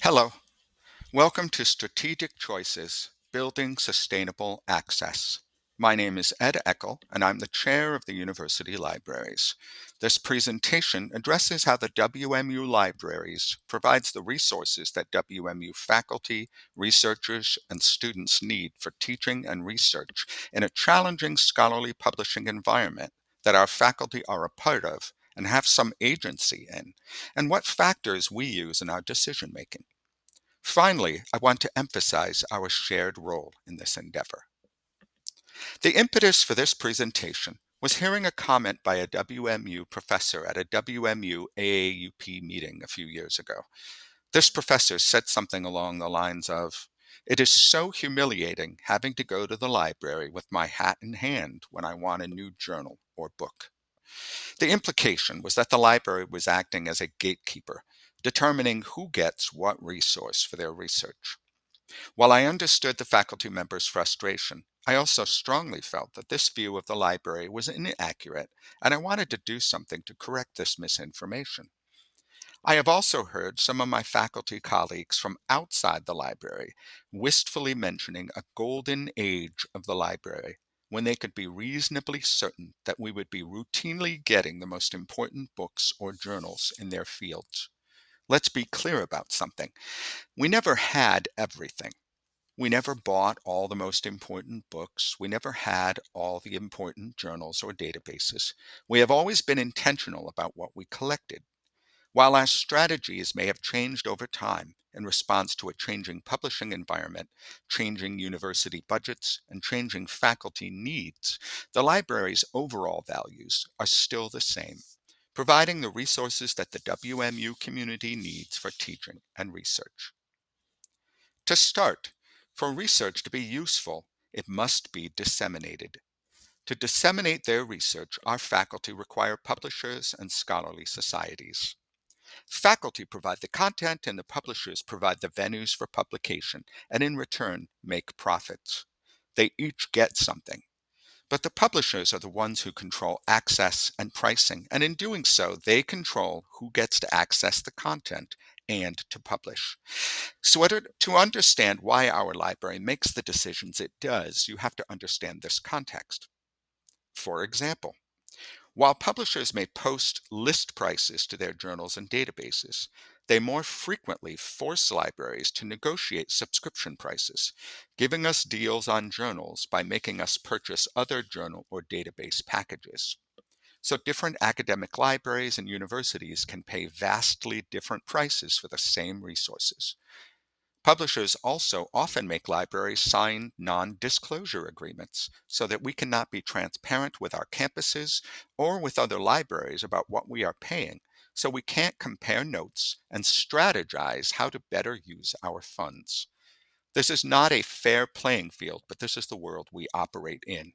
Hello, welcome to Strategic Choices Building Sustainable Access. My name is Ed Eckel, and I'm the chair of the University Libraries. This presentation addresses how the WMU Libraries provides the resources that WMU faculty, researchers, and students need for teaching and research in a challenging scholarly publishing environment that our faculty are a part of and have some agency in, and what factors we use in our decision making. Finally, I want to emphasize our shared role in this endeavor. The impetus for this presentation was hearing a comment by a WMU professor at a WMU AAUP meeting a few years ago. This professor said something along the lines of, "It is so humiliating having to go to the library with my hat in hand when I want a new journal or book." The implication was that the library was acting as a gatekeeper, determining who gets what resource for their research. While I understood the faculty member's frustration, I also strongly felt that this view of the library was inaccurate, and I wanted to do something to correct this misinformation. I have also heard some of my faculty colleagues from outside the library wistfully mentioning a golden age of the library when they could be reasonably certain that we would be routinely getting the most important books or journals in their fields. Let's be clear about something. We never had everything. We never bought all the most important books. We never had all the important journals or databases. We have always been intentional about what we collected. While our strategies may have changed over time in response to a changing publishing environment, changing university budgets, and changing faculty needs, the library's overall values are still the same, providing the resources that the WMU community needs for teaching and research. To start, for research to be useful, it must be disseminated. To disseminate their research, our faculty require publishers and scholarly societies. Faculty provide the content and the publishers provide the venues for publication and in return make profits. They each get something. But the publishers are the ones who control access and pricing, and in doing so, they control who gets to access the content and to publish. So, to understand why our library makes the decisions it does, you have to understand this context. For example, while publishers may post list prices to their journals and databases, they more frequently force libraries to negotiate subscription prices, giving us deals on journals by making us purchase other journal or database packages. So different academic libraries and universities can pay vastly different prices for the same resources. Publishers also often make libraries sign non-disclosure agreements so that we cannot be transparent with our campuses or with other libraries about what we are paying, so we can't compare notes and strategize how to better use our funds. This is not a fair playing field, but this is the world we operate in.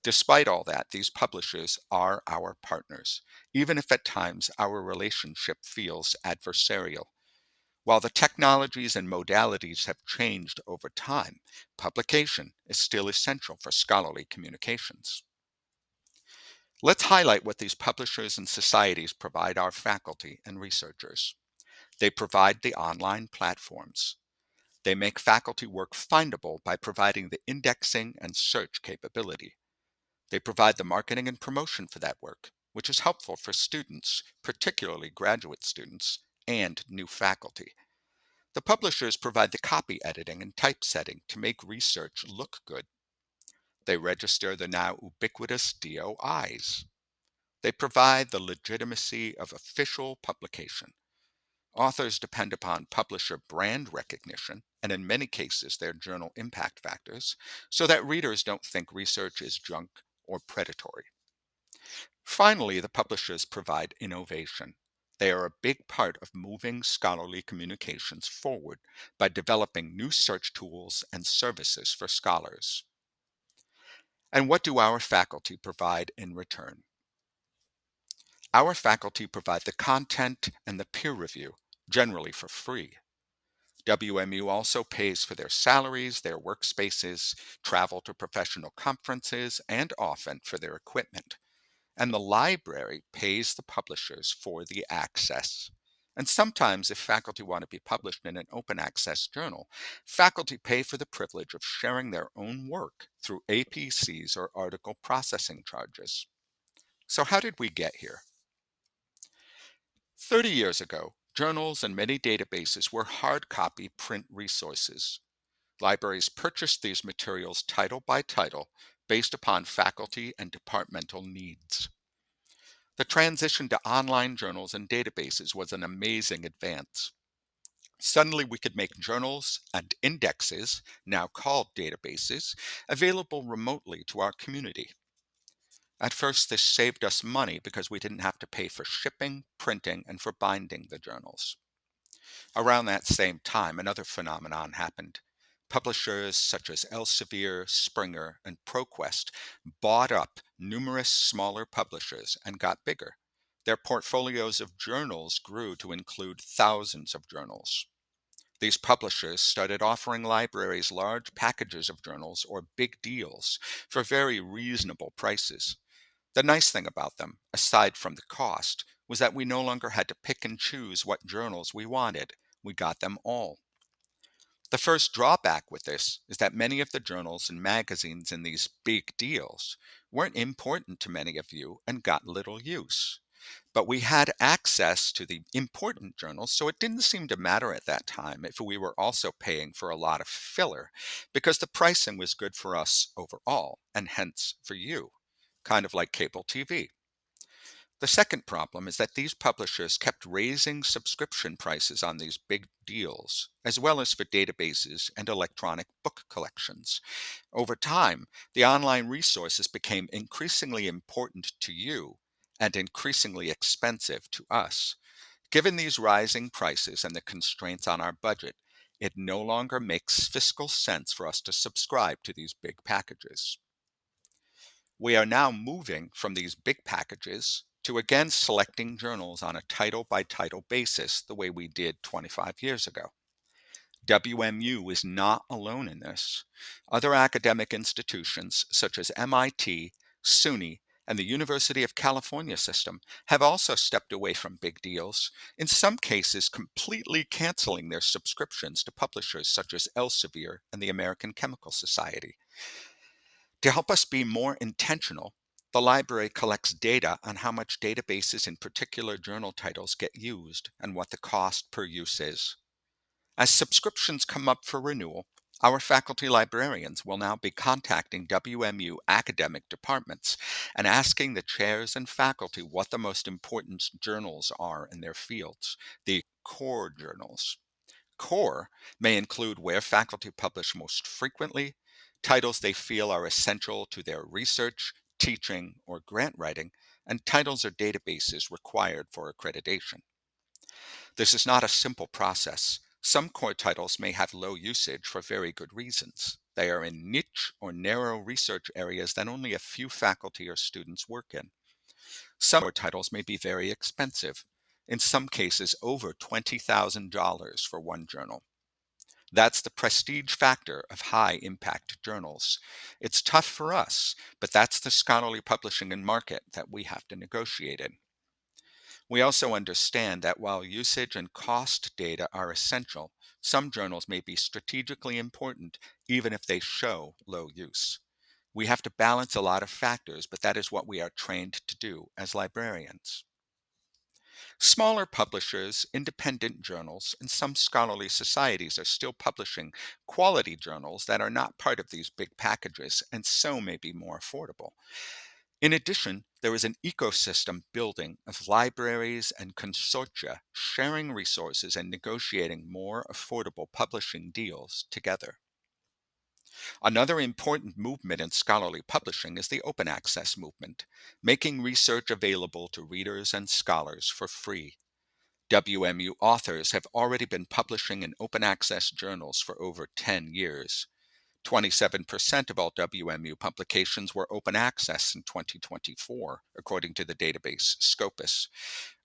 Despite all that, these publishers are our partners, even if at times our relationship feels adversarial. While the technologies and modalities have changed over time, publication is still essential for scholarly communications. Let's highlight what these publishers and societies provide our faculty and researchers. They provide the online platforms. They make faculty work findable by providing the indexing and search capability. They provide the marketing and promotion for that work, which is helpful for students, particularly graduate students, and new faculty. The publishers provide the copy editing and typesetting to make research look good. They register the now ubiquitous DOIs. They provide the legitimacy of official publication. Authors depend upon publisher brand recognition, and in many cases their journal impact factors, so that readers don't think research is junk or predatory. Finally, the publishers provide innovation. They are a big part of moving scholarly communications forward by developing new search tools and services for scholars. And what do our faculty provide in return? Our faculty provide the content and the peer review, generally for free. WMU also pays for their salaries, their workspaces, travel to professional conferences, and often for their equipment. And the library pays the publishers for the access. And sometimes, if faculty want to be published in an open access journal, faculty pay for the privilege of sharing their own work through APCs or article processing charges. So, how did we get here? 30 years ago, journals and many databases were hard copy print resources. Libraries purchased these materials title by title based upon faculty and departmental needs. The transition to online journals and databases was an amazing advance. Suddenly, we could make journals and indexes, now called databases, available remotely to our community. At first, this saved us money because we didn't have to pay for shipping, printing, and for binding the journals. Around that same time, another phenomenon happened. Publishers such as Elsevier, Springer, and ProQuest bought up numerous smaller publishers and got bigger. Their portfolios of journals grew to include thousands of journals. These publishers started offering libraries large packages of journals or big deals for very reasonable prices. The nice thing about them, aside from the cost, was that we no longer had to pick and choose what journals we wanted. We got them all. The first drawback with this is that many of the journals and magazines in these big deals weren't important to many of you and got little use. But we had access to the important journals, so it didn't seem to matter at that time if we were also paying for a lot of filler, because the pricing was good for us overall, and hence for you, kind of like cable TV. The second problem is that these publishers kept raising subscription prices on these big deals, as well as for databases and electronic book collections. Over time, the online resources became increasingly important to you and increasingly expensive to us. Given these rising prices and the constraints on our budget, it no longer makes fiscal sense for us to subscribe to these big packages. We are now moving from these big packages to again selecting journals on a title by title basis the way we did 25 years ago. WMU is not alone in this. Other academic institutions, such as MIT, SUNY, and the University of California system, have also stepped away from big deals, in some cases completely canceling their subscriptions to publishers such as Elsevier and the American Chemical Society. To help us be more intentional, the library collects data on how much databases in particular journal titles get used and what the cost per use is. As subscriptions come up for renewal, our faculty librarians will now be contacting WMU academic departments and asking the chairs and faculty what the most important journals are in their fields, the core journals. Core may include where faculty publish most frequently, titles they feel are essential to their research, teaching, or grant writing, and titles or databases required for accreditation. This is not a simple process. Some core titles may have low usage for very good reasons. They are in niche or narrow research areas that only a few faculty or students work in. Some core titles may be very expensive, in some cases over $20,000 for one journal. That's the prestige factor of high impact journals. It's tough for us, but that's the scholarly publishing and market that we have to negotiate in. We also understand that while usage and cost data are essential, some journals may be strategically important even if they show low use. We have to balance a lot of factors, but that is what we are trained to do as librarians. Smaller publishers, independent journals, and some scholarly societies are still publishing quality journals that are not part of these big packages and so may be more affordable. In addition, there is an ecosystem building of libraries and consortia sharing resources and negotiating more affordable publishing deals together. Another important movement in scholarly publishing is the open access movement, making research available to readers and scholars for free. WMU authors have already been publishing in open access journals for over 10 years. 27% of all WMU publications were open access in 2024, according to the database Scopus.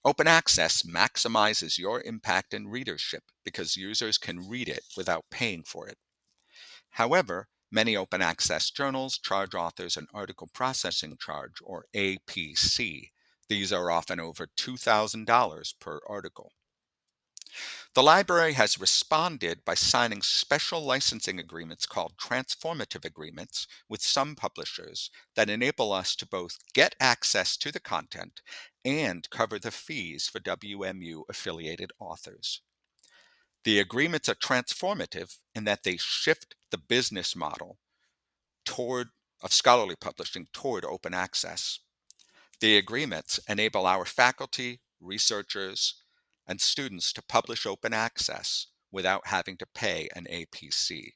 Open access maximizes your impact and readership because users can read it without paying for it. However, many open access journals charge authors an article processing charge, or APC. These are often over $2,000 per article. The library has responded by signing special licensing agreements called transformative agreements with some publishers that enable us to both get access to the content and cover the fees for WMU affiliated authors. The agreements are transformative in that they shift the business model toward of scholarly publishing toward open access. The agreements enable our faculty, researchers, and students to publish open access without having to pay an APC.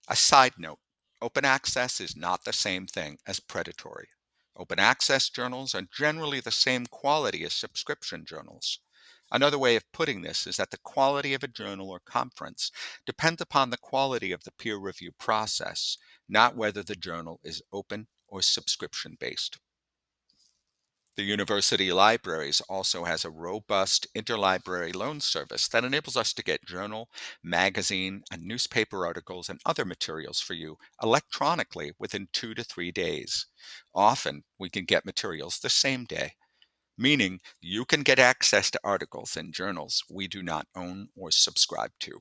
A side note, open access is not the same thing as predatory. Open access journals are generally the same quality as subscription journals. Another way of putting this is that the quality of a journal or conference depends upon the quality of the peer review process, not whether the journal is open or subscription based. The university libraries also has a robust interlibrary loan service that enables us to get journal, magazine, and newspaper articles and other materials for you electronically within 2 to 3 days. Often, we can get materials the same day, meaning you can get access to articles and journals we do not own or subscribe to.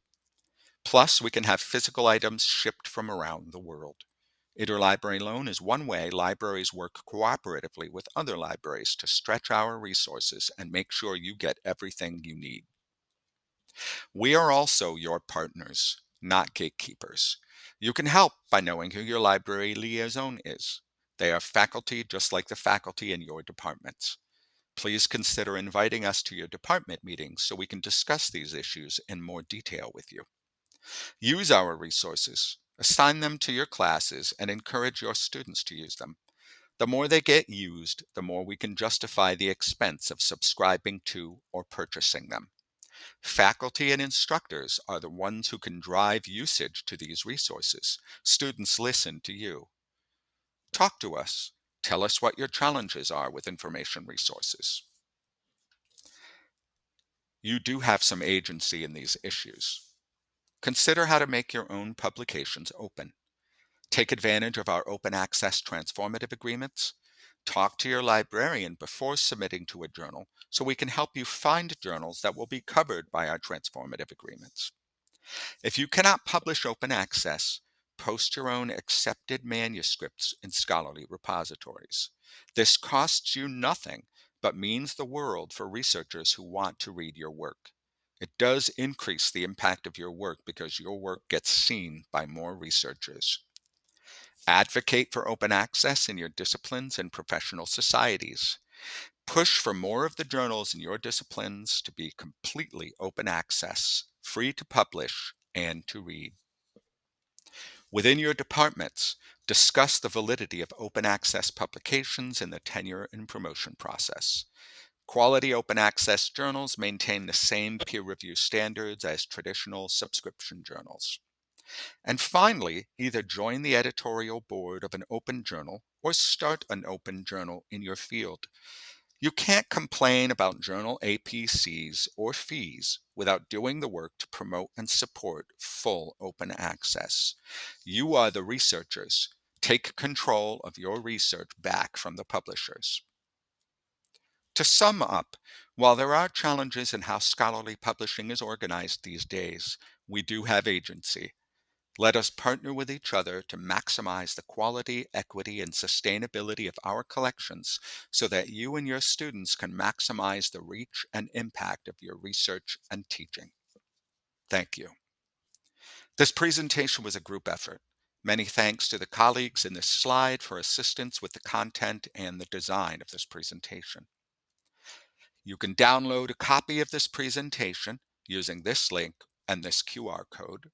Plus, we can have physical items shipped from around the world. Interlibrary loan is one way libraries work cooperatively with other libraries to stretch our resources and make sure you get everything you need. We are also your partners, not gatekeepers. You can help by knowing who your library liaison is. They are faculty just like the faculty in your departments. Please consider inviting us to your department meetings so we can discuss these issues in more detail with you. Use our resources, assign them to your classes, and encourage your students to use them. The more they get used, the more we can justify the expense of subscribing to or purchasing them. Faculty and instructors are the ones who can drive usage to these resources. Students listen to you. Talk to us. Tell us what your challenges are with information resources. You do have some agency in these issues. Consider how to make your own publications open. Take advantage of our open access transformative agreements. Talk to your librarian before submitting to a journal so we can help you find journals that will be covered by our transformative agreements. If you cannot publish open access, post your own accepted manuscripts in scholarly repositories. This costs you nothing, but means the world for researchers who want to read your work. It does increase the impact of your work because your work gets seen by more researchers. Advocate for open access in your disciplines and professional societies. Push for more of the journals in your disciplines to be completely open access, free to publish and to read. Within your departments, discuss the validity of open access publications in the tenure and promotion process. Quality open access journals maintain the same peer review standards as traditional subscription journals. And finally, either join the editorial board of an open journal or start an open journal in your field. You can't complain about journal APCs or fees without doing the work to promote and support full open access. You are the researchers. Take control of your research back from the publishers. To sum up, while there are challenges in how scholarly publishing is organized these days, we do have agency. Let us partner with each other to maximize the quality, equity, and sustainability of our collections so that you and your students can maximize the reach and impact of your research and teaching. Thank you. This presentation was a group effort. Many thanks to the colleagues in this slide for assistance with the content and the design of this presentation. You can download a copy of this presentation using this link and this QR code.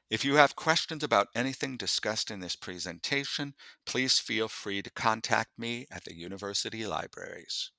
If you have questions about anything discussed in this presentation, please feel free to contact me at the university libraries.